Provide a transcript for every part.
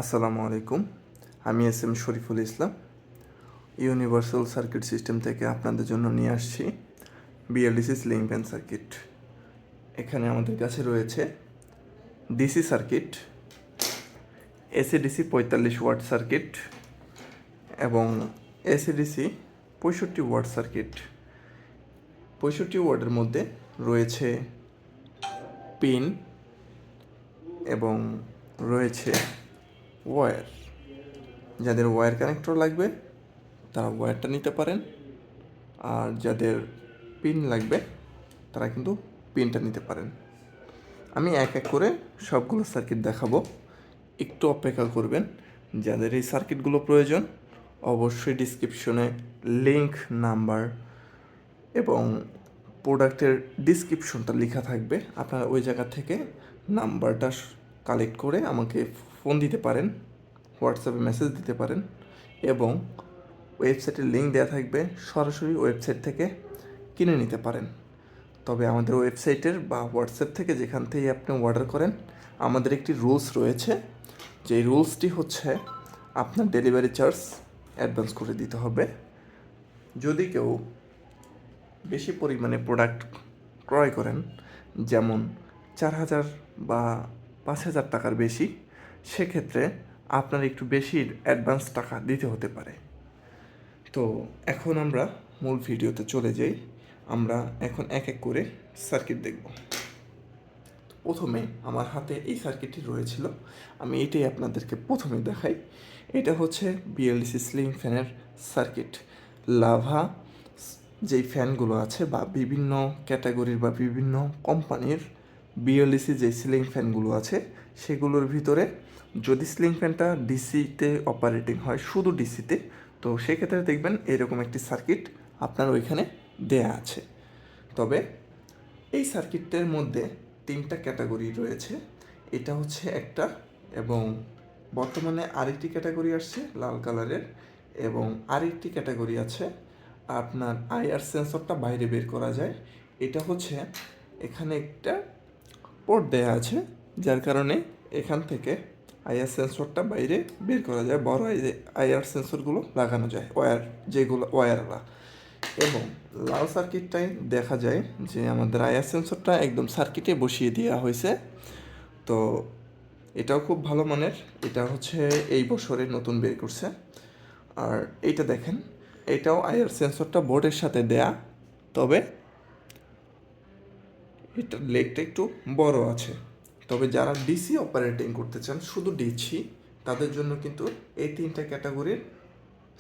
আসসালামু আলাইকুম। আমি S M Shariful Islam universal circuit system থেকে আপনাদের জন্য নিয়ে আসছি বিএলডিসি স্লিং ফ্যান সার্কিট। এখানে আমাদের কাছে রয়েছে DC circuit, AC DC 45 watt circuit এবং এসিডিসি 65 ওয়াট সার্কিট। 65 ওয়াটের মধ্যে রয়েছে পিন এবং রয়েছে ওয়্যার। যাদের ওয়্যার কানেক্টর লাগবে তারা ওয়্যারটা নিতে পারেন, আর যাদের পিন লাগবে তারা কিন্তু পিনটা নিতে পারেন। আমি এক এক করে সবগুলো সার্কিট দেখাবো, একটু অপেক্ষা করবেন। যাদের এই সার্কিটগুলো প্রয়োজন অবশ্যই ডিসক্রিপশনে লিংক, নাম্বার এবং প্রোডাক্টের ডিসক্রিপশনটা লেখা থাকবে। আপনারা ওই জায়গা থেকে নাম্বারটা কালেক্ট করে আমাকে ফোন দিতে পারেন, হোয়াটসঅ্যাপে মেসেজ দিতে পারেন এবং ওয়েবসাইটের লিঙ্ক দেওয়া থাকবে, সরাসরি ওয়েবসাইট থেকে কিনে নিতে পারেন। তবে আমাদের ওয়েবসাইটের বা হোয়াটসঅ্যাপ থেকে যেখান থেকে আপনি অর্ডার করেন, আমাদের একটি রুলস রয়েছে। যেই রুলসটি হচ্ছে আপনার ডেলিভারি চার্জ অ্যাডভান্স করে দিতে হবে। যদি কেউ বেশি পরিমাণে প্রোডাক্ট ক্রয় করেন, যেমন 4,000 বা 5,000 টাকার বেশি, সেক্ষেত্রে আপনার একটু বেশি অ্যাডভান্স টাকা দিতে হতে পারে। তো এখন আমরা মূল ভিডিওতে চলে যাই। আমরা এখন এক এক করে সার্কিট দেখব। প্রথমে আমার হাতে এই সার্কিটটি রয়েছিল, আমি এটাই আপনাদেরকে প্রথমে দেখাই। এটা হচ্ছে বিএলডিসি স্লিং ফ্যানের সার্কিট। লাভা যেই ফ্যানগুলো আছে বা বিভিন্ন ক্যাটাগরির বা বিভিন্ন কোম্পানির বিএলডিসি যে সিলিং ফ্যানগুলো আছে, সেগুলোর ভিতরে যদি সিলিং ফ্যানটা ডিসিতে অপারেটিং হয়, শুধু ডিসিতে, তো সেক্ষেত্রে দেখবেন এরকম একটি সার্কিট আপনার ওইখানে দেয়া আছে। তবে এই সার্কিটের মধ্যে 3টা ক্যাটাগরি রয়েছে। এটা হচ্ছে একটা, এবং বর্তমানে আরেকটি ক্যাটাগরি আসছে লাল কালারের, এবং আরেকটি ক্যাটাগরি আছে আপনার আইআর সেন্সরটা বাইরে বের করা যায়। এটা হচ্ছে এখানে একটা পোর্ট দেয়া আছে, যার কারণে এখান থেকে আইআর সেন্সরটা বাইরে বের করা যায়, বড় আইআর সেন্সরগুলো লাগানো যায়, যেগুলো ওয়্যারওয়ালা। এবং লাল সার্কিটটাই দেখা যায় যে আমাদের আইআর সেন্সরটা একদম সার্কিটে বসিয়ে দেওয়া হয়েছে। তো এটাও খুব ভালো মানের, এটা হচ্ছে এই বছরের নতুন বের করছে। আর এইটা দেখেন, এটাও আইআর সেন্সরটা বোর্ডের সাথে দেয়া, তবে এটার লেগটা একটু বড় আছে। তবে যারা ডিসি অপারেটিং করতে চান, শুধু ডিসি, তাদের জন্য কিন্তু এই 3টা ক্যাটাগরির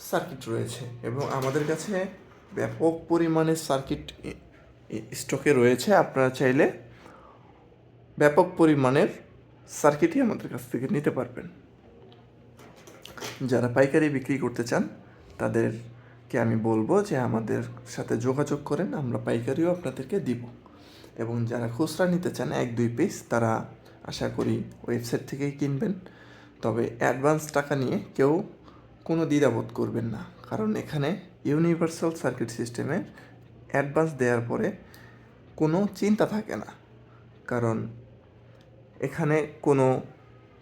সার্কিট রয়েছে। এবং আমাদের কাছে ব্যাপক পরিমাণে সার্কিট স্টকে রয়েছে। আপনারা চাইলে ব্যাপক পরিমাণের সার্কিটই আমাদের কাছ থেকে নিতে পারবেন। যারা পাইকারি বিক্রি করতে চান তাদেরকে আমি বলবো যে আমাদের সাথে যোগাযোগ করেন, আমরা পাইকারিও আপনাদেরকে দিব। এবং যারা খুচরা নিতে চান 1-2 পিস, তারা আশা করি ওয়েবসাইট থেকেই কিনবেন। তবে অ্যাডভান্স টাকা নিয়ে কেউ কোনো দ্বিধাবোধ করবেন না, কারণ এখানে ইউনিভার্সাল সার্কিট সিস্টেমে অ্যাডভান্স দেওয়ার পরে কোনো চিন্তা থাকে না, কারণ এখানে কোনো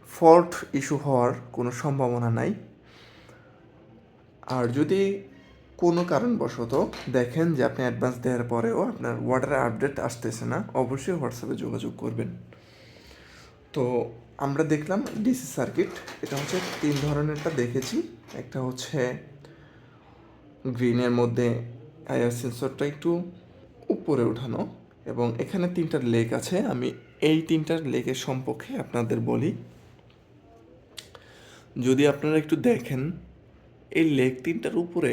ফল্ট ইস্যু হওয়ার কোনো সম্ভাবনা নাই। আর যদি কোনো কারণবশত দেখেন যে আপনি অ্যাডভান্স দেওয়ার পরেও আপনার ওয়াটার আপডেট আসতেছে না, অবশ্যই হোয়াটসঅ্যাপে যোগাযোগ করবেন। তো আমরা দেখলাম ডিসি সার্কিট, এটা হচ্ছে 3 ধরনেরটা দেখেছি। একটা হচ্ছে গ্রিনের মধ্যে আইআর সেন্সরটা একটু উপরে ওঠানো, এবং এখানে 3টা লেগ আছে। আমি এই 3টার লেগের সম্পর্কে আপনাদের বলি। যদি আপনারা একটু দেখেন, এই লেগ 3টার উপরে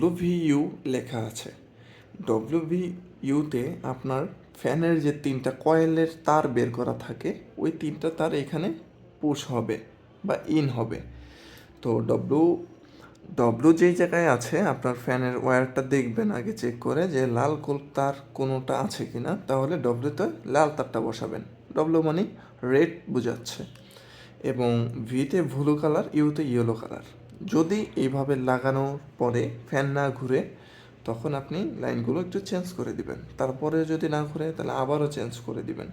WVU লেখা আছে। WVUতে আপনার ফ্যানের যে 3টা কয়েলের তার বের করা থাকে, ওই 3টা তার এখানে পুশ হবে বা ইন হবে। তো ডব্লু যেই জায়গায় আছে, আপনার ফ্যানের ওয়্যারটা দেখবেন আগে চেক করে যে লাল তার কোনোটা আছে কি না, তাহলে ডব্লুতে লাল তারটা বসাবেন। ডব্লু মানে রেড বোঝাচ্ছে, এবং ভিতে ব্লু কালার, ইউতে ইয়েলো কালার। যদি এইভাবে লাগানোর পরে ফ্যান না ঘুরে, তখন আপনি লাইনগুলো একটু চেঞ্জ করে দিবেন। তারপরে যদি না ঘুরে, তাহলে আবারও চেঞ্জ করে দিবেন।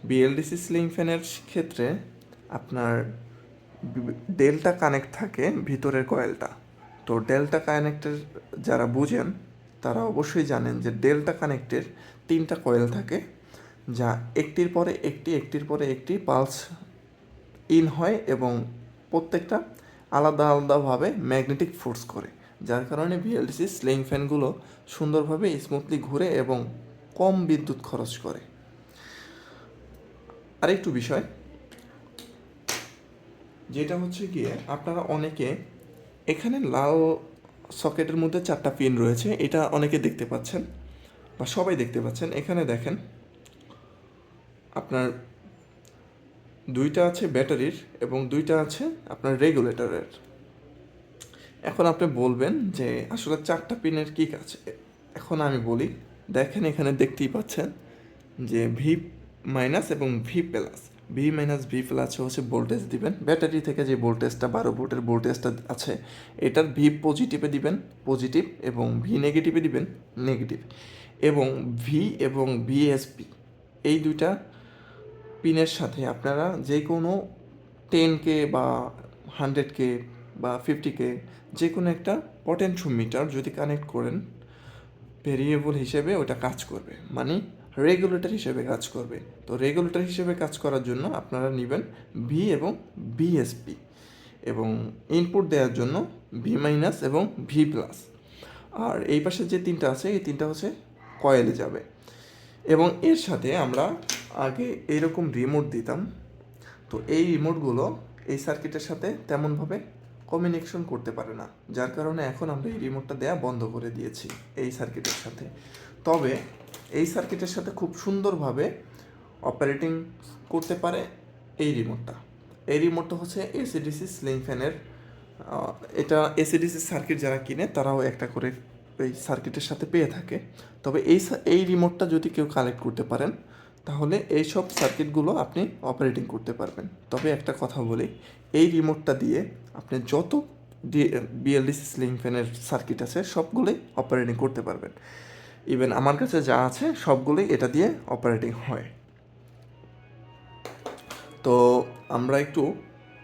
বিএলডিসি সিলিং ফ্যানের ক্ষেত্রে আপনার ডেল্টা কানেক্ট থাকে ভিতরের কয়েলটা। তো ডেল্টা কানেক্টের যারা বুঝেন তারা অবশ্যই জানেন যে ডেল্টা কানেক্টের 3টা কয়েল থাকে, যা একটির পরে একটি পালস ইন হয় এবং প্রত্যেকটা আলাদা আলাদাভাবে ম্যাগনেটিক ফোর্স করে, যার কারণে বিএলডিসি স্লিং ফ্যানগুলো সুন্দরভাবে স্মুথলি ঘুরে এবং কম বিদ্যুৎ খরচ করে। আরেকটু বিষয় যেটা হচ্ছে গিয়ে, আপনারা অনেকে এখানে লাল সকেটের মধ্যে 4টা পিন রয়েছে, এটা অনেকে দেখতে পাচ্ছেন বা সবাই দেখতে পাচ্ছেন। এখানে দেখেন আপনার 2টা আছে ব্যাটারির এবং 2টা আছে আপনার রেগুলেটরের। এখন আপনি বলবেন যে আসলে 4টা পিনের কী কাজ। এখন আমি বলি, দেখেন এখানে দেখতেই পাচ্ছেন যে ভি মাইনাস এবং V plus. V minus V plus হচ্ছে ভোল্টেজ দিবেন, ব্যাটারি থেকে যে ভোল্টেজটা 12 ভোল্টের ভোল্টেজটা আছে এটার ভি পজিটিভে দিবেন পজিটিভ এবং ভি নেগেটিভে দিবেন নেগেটিভ। এবং ভি এবং ভিএসপি এই 2টা পিনের সাথে আপনারা যে কোনো 10K বা 100K বা 50K যে কোনো একটা পটেনশিওমিটার যদি কানেক্ট করেন, ভেরিয়েবল হিসেবে ওটা কাজ করবে, মানে রেগুলেটর হিসেবে কাজ করবে। তো রেগুলেটর হিসেবে কাজ করার জন্য আপনারা নেবেন ভি এবং বিএসপি, এবং ইনপুট দেওয়ার জন্য ভি মাইনাস এবং ভি প্লাস। আর এই পাশে যে 3টা আছে এই 3টা হচ্ছে কয়েলে যাবে। এবং এর সাথে আমরা আগে এইরকম রিমোট দিতাম, তো এই রিমোটগুলো এই সার্কিটের সাথে তেমনভাবে কমিউনিকেশন করতে পারে না, যার কারণে এখন আমরা এই রিমোটটা দেওয়া বন্ধ করে দিয়েছি এই সার্কিটের সাথে। তবে এই সার্কিটের সাথে খুব সুন্দরভাবে অপারেটিং করতে পারে এই রিমোটটা। এই রিমোটটা হচ্ছে এসিডিসি স্লিং ফ্যানের। এটা এসিডিসি সার্কিট যারা কিনে তারাও একটা করে এই সার্কিটের সাথে পেয়ে থাকে। তবে এই রিমোটটা যদি কেউ কালেক্ট করতে পারেন তাহলে এই সব সার্কিটগুলো আপনি অপারেটিং করতে পারবেন। তবে একটা কথা বলি, এই রিমোটটা দিয়ে আপনি যত বিএলডিসি স্লিং ফ্যানের সার্কিট আছে সবগুলোই অপারেটিং করতে পারবেন। ইভেন আমার কাছে যা আছে সবগুলোই এটা দিয়ে অপারেটিং হয়। তো আমরা একটু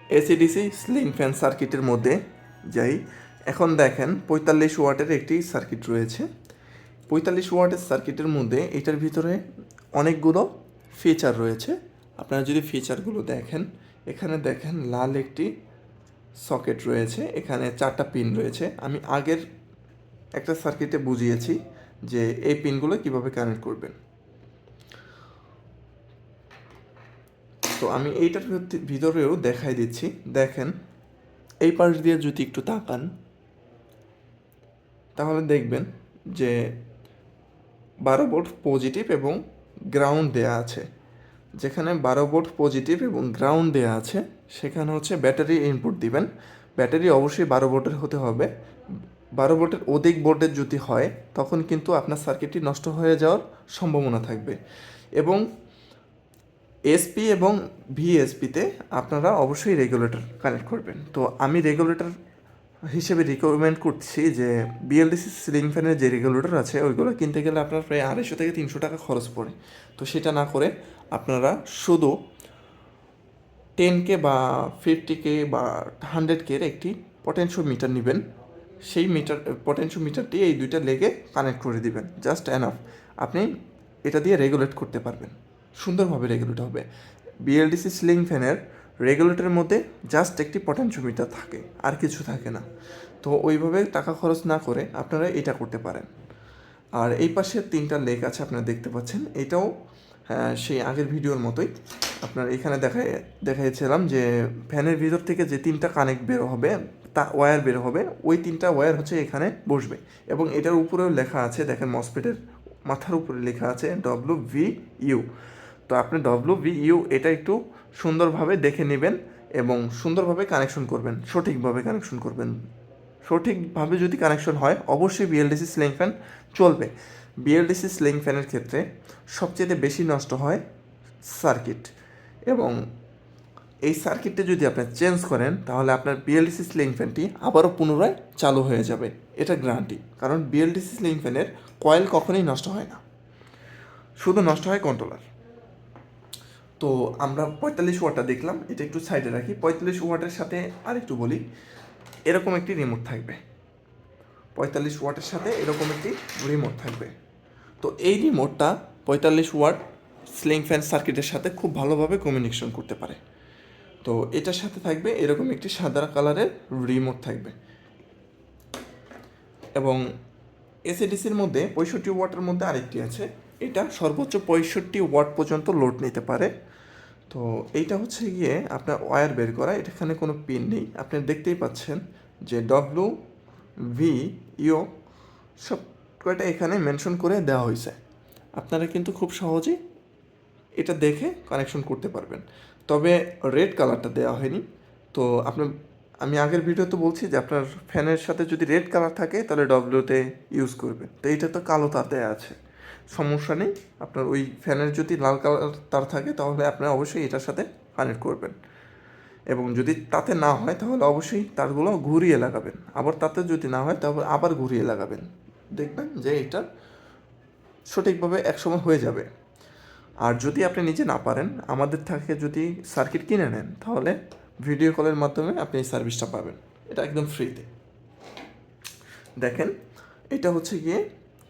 এসিডিসি স্লিং ফ্যান সার্কিটের মধ্যে যাই। এখন দেখেন 45 ওয়াটের একটি সার্কিট রয়েছে। 45 ওয়াটের সার্কিটের মধ্যে এটার ভিতরে অনেকগুলো ফিচার রয়েছে। আপনারা যদি ফিচারগুলো দেখেন, এখানে দেখেন লাল একটি সকেট রয়েছে, এখানে 4টা পিন রয়েছে। আমি আগের একটা সার্কিটে বুঝিয়েছি যে এই পিনগুলো কিভাবে কানেক্ট করবেন। তো আমি এইটার ভিতরেও দেখাই দিচ্ছি। দেখেন এই পাশ দিয়ে যদি একটু তাকান তাহলে দেখবেন যে 12 ভোল্ট পজিটিভ এবং গ্রাউন্ড দেয়া আছে। যেখানে 12 ভোল্ট পজিটিভ এবং গ্রাউন্ড দেয়া আছে সেখানে হচ্ছে ব্যাটারি ইনপুট দিবেন। ব্যাটারি অবশ্যই 12 ভোল্টের হতে হবে। 12 ভোল্টের অধিক ভোল্টেজ যদি হয় তখন কিন্তু আপনার সার্কিটটি নষ্ট হয়ে যাওয়ার সম্ভাবনা থাকবে। এবং এসপি এবং ভিএসপিতে আপনারা অবশ্যই রেগুলেটর কানেক্ট করবেন। তো আমি রেগুলেটর হিসেবে রিকমেন্ড করছি যে বিএলডিসি সিলিং ফ্যানের যে রেগুলেটর আছে ওইগুলো কিনতে গেলে আপনার প্রায় 250 থেকে 300 টাকা খরচ পড়ে। তো সেটা না করে আপনারা শুধু 10K বা 50K বা 100K একটি পটেনশিওমিটার নেবেন। সেই পটেনশিওমিটারটি এই 2টা লেগে কানেক্ট করে দিবেন, জাস্ট এনাফ। আপনি এটা দিয়ে রেগুলেট করতে পারবেন, সুন্দরভাবে রেগুলেট হবে। বিএলডিসি সিলিং ফ্যানের রেগুলেটরের মধ্যে জাস্ট একটি পটেনশিওমিটার থাকে, আর কিছু থাকে না। তো ওইভাবে টাকা খরচ না করে আপনারা এটা করতে পারেন। আর এই পাশে 3টা লেগ আছে আপনারা দেখতে পাচ্ছেন, এটাও সেই আগের ভিডিওর মতোই। আপনার এখানে দেখাইছিলাম যে ফ্যানের ভিতর থেকে যে 3টা কানেক্ট বের হবে তা ওয়্যার বের হবে, ওই 3টা ওয়্যার হচ্ছে এখানে বসবে। এবং এটার উপরেও লেখা আছে, দেখেন মসফেটের মাথার উপরে লেখা আছে WVU। তো আপনি WVU এটা একটু সুন্দরভাবে দেখে নেবেন এবং সুন্দরভাবে কানেকশন করবেন, সঠিকভাবে কানেকশন করবেন। সঠিকভাবে যদি কানেকশন হয় অবশ্যই বিএলডিসি সিলিং ফ্যান চলবে। বিএলডিসি সিলিং ফ্যানের ক্ষেত্রে সবচেয়ে বেশি নষ্ট হয় সার্কিট, এবং এই সার্কিটটা যদি আপনি চেঞ্জ করেন তাহলে আপনার বিএলডিসি সিলিং ফ্যানটি আবারও পুনরায় চালু হয়ে যাবে, এটা গ্যারান্টি। কারণ বিএলডিসি সিলিং ফ্যানের কয়েল কখনোই নষ্ট হয় না, শুধু নষ্ট হয় কন্ট্রোলার। তো আমরা 45 ওয়াটটা দেখলাম, এটা একটু সাইডে রাখি। 45 ওয়াটের সাথে আরেকটু বলি, এরকম একটি রিমোট থাকবে। 45 ওয়াটের সাথে এরকম একটি রিমোট থাকবে। তো এই রিমোটটা 45 ওয়াট স্লিং ফ্যান সার্কিটের সাথে খুব ভালোভাবে কমিউনিকেশন করতে পারে। তো এটার সাথে থাকবে এরকম একটি সাদা কালারের রিমোট থাকবে, এবং এসিডিসির মধ্যে 65 ওয়াটের মধ্যে আরেকটি আছে, এটা সর্বোচ্চ 65 ওয়াট পর্যন্ত লোড নিতে পারে। তো এইটা হচ্ছে গিয়ে আপনার ওয়্যার বের করা, এখানে কোনো পিন নেই, আপনি দেখতেই পাচ্ছেন যে ডব্লিউ ভি ইও সব কয়টা এখানে মেনশন করে দেওয়া হয়েছে। আপনারা কিন্তু খুব সহজেই এটা দেখে কানেকশন করতে পারবেন। তবে রেড কালারটা দেওয়া হয়নি। তো আমি আগের ভিডিওতে বলছি যে আপনার ফ্যানের সাথে যদি রেড কালার থাকে তাহলে ডব্লিউতে ইউজ করবেন। তো এইটা তো কালো তার দেওয়া আছে, সমস্যা নেই। আপনার ওই ফ্যানের যদি লাল কালার তার থাকে তাহলে আপনি অবশ্যই এটার সাথে কানেক্ট করবেন, এবং যদি তাতে না হয় তাহলে অবশ্যই তারগুলো ঘুরিয়ে লাগাবেন। আবার তাতে যদি না হয় তাহলে আবার ঘুরিয়ে লাগাবেন, দেখবেন যে এটা সঠিকভাবে একসময় হয়ে যাবে। আর যদি আপনি নিজে না পারেন, আমাদের থেকে যদি সার্কিট কিনে নেন তাহলে ভিডিও কলের মাধ্যমে আপনি এই সার্ভিসটা পাবেন, এটা একদম ফ্রিতে। দেখেন, এটা হচ্ছে গিয়ে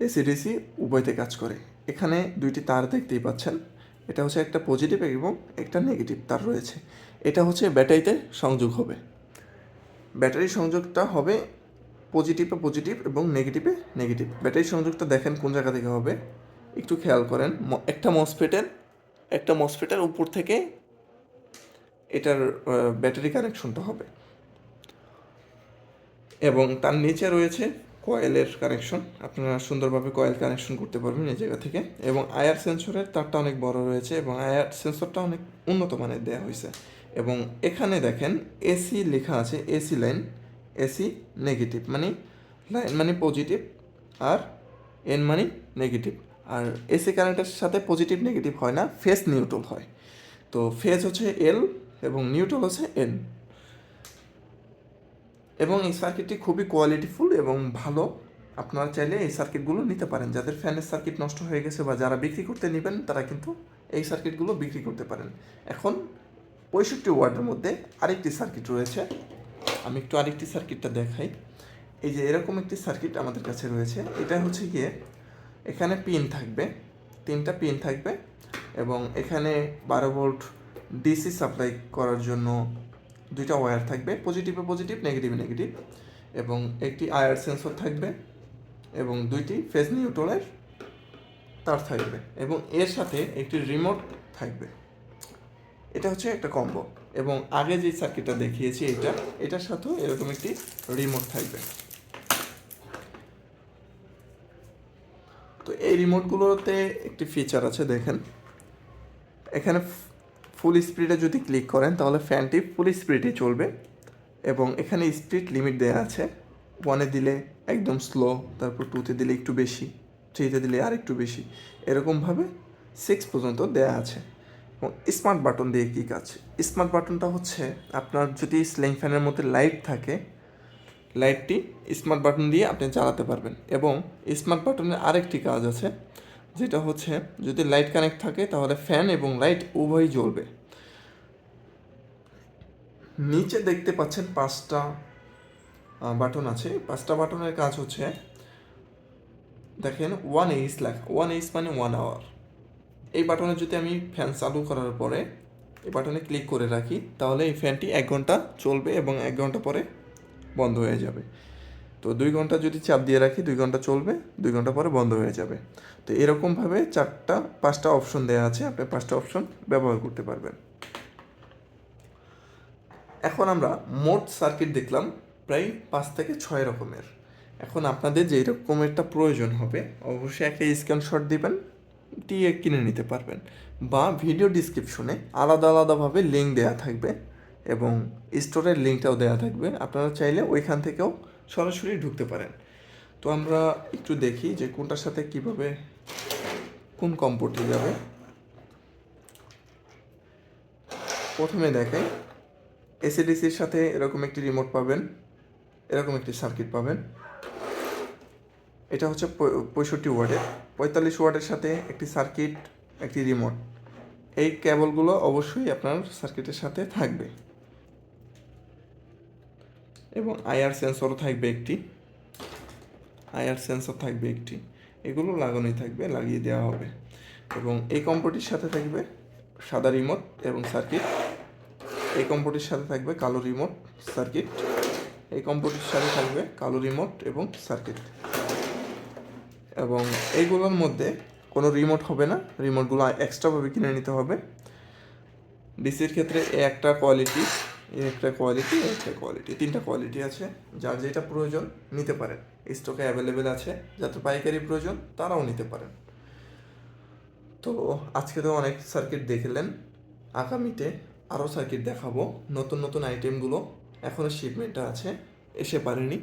এসিডিসি উভয়তে কাজ করে। এখানে দুইটি তার দেখতেই পাচ্ছেন, এটা হচ্ছে একটা পজিটিভ এবং একটা নেগেটিভ তার রয়েছে। এটা হচ্ছে ব্যাটারিতে সংযোগ হবে, ব্যাটারি সংযোগটা হবে পজিটিভে পজিটিভ এবং নেগেটিভে নেগেটিভ। ব্যাটারি সংযোগটা দেখেন কোন জায়গা থেকে হবে, একটু খেয়াল করেন। একটা মসফেটের উপর থেকে এটার ব্যাটারি কানেকশনটা হবে, এবং তার নিচে রয়েছে কয়েলের কানেকশন। আপনারা সুন্দরভাবে কয়েল কানেকশন করতে পারবেন এই জায়গা থেকে। এবং আয়ার সেন্সরের তারটা অনেক বড় রয়েছে, এবং আয়ার সেন্সরটা অনেক উন্নত মানের দেওয়া হয়েছে। এবং এখানে দেখেন এসি লেখা আছে, এসি লাইন, এসি নেগেটিভ, মানে লাইন মানে পজিটিভ আর এন মানে নেগেটিভ। আর এসি কারেন্টের সাথে পজিটিভ নেগেটিভ হয় না, ফেজ নিউট্রাল হয়। তো ফেজ হচ্ছে এল এবং নিউট্রাল হচ্ছে এন। এবং এই সার্কিটটি খুবই কোয়ালিটিফুল এবং ভালো। আপনারা চাইলে এই সার্কিটগুলো নিতে পারেন, যাদের ফ্যানের সার্কিট নষ্ট হয়ে গেছে বা যারা বিক্রি করতে নেবেন তারা কিন্তু এই সার্কিটগুলো বিক্রি করতে পারেন। এখন 65 ওয়াটের মধ্যে আরেকটি সার্কিট রয়েছে, আমি একটু আরেকটি সার্কিটটা দেখাই। এই যে এরকম একটি সার্কিট আমাদের কাছে রয়েছে, এটা হচ্ছে গিয়ে এখানে পিন থাকবে, 3টা পিন থাকবে, এবং এখানে 12 ভোল্ট ডিসি সাপ্লাই করার জন্য 2টা ওয়্যার থাকবে, পজিটিভে পজিটিভ নেগেটিভে নেগেটিভ, এবং একটি আয়ার সেন্সর থাকবে, এবং 2টি ফেজ নিউট্রালের তার থাকবে, এবং এর সাথে একটি রিমোট থাকবে। এটা হচ্ছে একটা কম্বো। এবং আগে যে সার্কিটটা দেখিয়েছি এটার সাথেও এরকম একটি রিমোট থাকবে। তো এই রিমোটগুলোতে একটি ফিচার আছে, দেখেন এখানে ফুল স্পিডে যদি ক্লিক করেন তাহলে ফ্যানটি ফুল স্পিডে চলবে, এবং এখানে স্পিড লিমিট দেওয়া আছে। 1-এ দিলে একদম স্লো, তারপর 2-তে দিলে একটু বেশি, 3-তে দিলে আর একটু বেশি, এরকমভাবে 6 পর্যন্ত দেওয়া আছে। এবং স্মার্ট বাটন দিয়ে কী কাজ, স্মার্ট বাটনটা হচ্ছে আপনার যদি স্লিং ফ্যানের মধ্যে লাইট থাকে, লাইটটি স্মার্ট বাটন দিয়ে আপনি জ্বালাতে পারবেন। এবং স্মার্ট বাটনের আরেকটি কাজ আছে, যেটা হচ্ছে যদি লাইট কানেক্ট থাকে তাহলে ফ্যান এবং লাইট উভয়ই জ্বলবে। নিচে দেখতে পাচ্ছেন 5টা বাটন আছে, 5টা বাটনের কাজ হচ্ছে, দেখেন 1H লেখা, 1H মানে 1 আওয়ার। এই বাটনে যদি আমি ফ্যান চালু করার পরে এই বাটনে ক্লিক করে রাখি তাহলে এই ফ্যানটি 1 ঘন্টা চলবে এবং 1 ঘন্টা পরে বন্ধ হয়ে যাবে। তো 2 ঘন্টা যদি চাপ দিয়ে রাখি 2 ঘন্টা চলবে, 2 ঘন্টা পরে বন্ধ হয়ে যাবে। তো এরকমভাবে 5টা অপশন দেওয়া আছে, আপনি 5টা অপশন ব্যবহার করতে পারবেন। এখন আমরা মোট সার্কিট দেখলাম প্রায় 5 থেকে 6 রকমের। এখন আপনাদের যে রকমেরটা প্রয়োজন হবে অবশ্যই একটা স্ক্রিনশট দিবেন, দিয়ে কিনে নিতে পারবেন, বা ভিডিও ডিসক্রিপশনে আলাদা আলাদাভাবে লিঙ্ক দেওয়া থাকবে এবং স্টোরের লিঙ্কটাও দেওয়া থাকবে, আপনারা চাইলে ওইখান থেকেও সরাসরি ঢুকতে পারেন। তো আমরা একটু দেখি যে কোনটার সাথে কিভাবে কোন কম্পোর্টে যাবে। প্রথমে দেখাই, এসিডিসির সাথে এরকম একটি রিমোট পাবেন, এরকম একটি সার্কিট পাবেন। এটা হচ্ছে 65 ওয়াটের, 45 ওয়াটের সাথে একটি সার্কিট, একটি রিমোট, এই কেবলগুলো অবশ্যই আপনার সার্কিটের সাথে থাকবে এবং আইআর সেন্সরও থাকবে একটি, আইআর সেন্সর থাকবে একটি, এগুলো লাগানোই থাকবে, লাগিয়ে দেওয়া হবে। এবং এই কম্পোটির সাথে থাকবে সাদা রিমোট এবং সার্কিট, এই কম্পোটির সাথে থাকবে কালো রিমোট সার্কিট, এই কম্পোটির সাথে থাকবে কালো রিমোট এবং সার্কিট। এবং এইগুলোর মধ্যে কোনো রিমোট হবে না, রিমোটগুলো এক্সট্রাভাবে কিনে নিতে হবে। ডিসির ক্ষেত্রে একটা কোয়ালিটি, একটা কোয়ালিটি, একটা কোয়ালিটি, তিনটা কোয়ালিটি আছে। যার যেটা প্রয়োজন নিতে পারেন, স্টকে অ্যাভেলেবেল আছে। যাদের পাইকারি প্রয়োজন তারাও নিতে পারেন। তো আজকে তো অনেক সার্কিট দেখলেন, আগামীতে আরও সার্কিট দেখাবো। নতুন নতুন আইটেমগুলো এখনও শিপমেন্টে আছে, এসে পারেনি।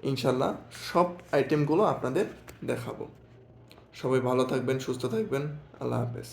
ইনশাল্লাহ সব আইটেমগুলো আপনাদের দেখাবো। সবাই ভালো থাকবেন, সুস্থ থাকবেন। আল্লাহ হাফেজ।